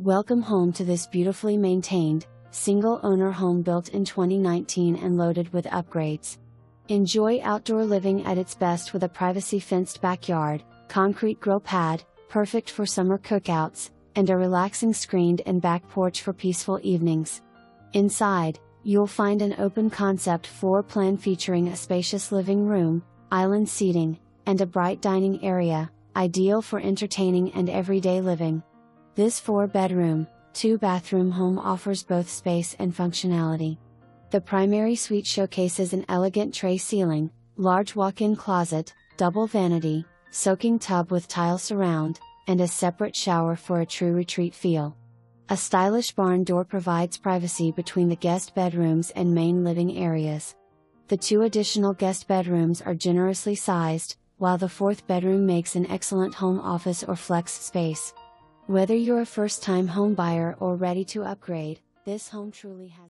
Welcome home to this beautifully maintained, single-owner home built in 2019 and loaded with upgrades. Enjoy outdoor living at its best with a privacy-fenced backyard, concrete grill pad, perfect for summer cookouts, and a relaxing screened-in back porch for peaceful evenings. Inside, you'll find an open-concept floor plan featuring a spacious living room, island seating, and a bright dining area, ideal for entertaining and everyday living. This 4-bedroom, 2-bathroom home offers both space and functionality. The primary suite showcases an elegant tray ceiling, large walk-in closet, double vanity, soaking tub with tile surround, and a separate shower for a true retreat feel. A stylish barn door provides privacy between the guest bedrooms and main living areas. The 2 additional guest bedrooms are generously sized, while the 4th bedroom makes an excellent home office or flex space. Whether you're a first-time home buyer or ready to upgrade, this home truly has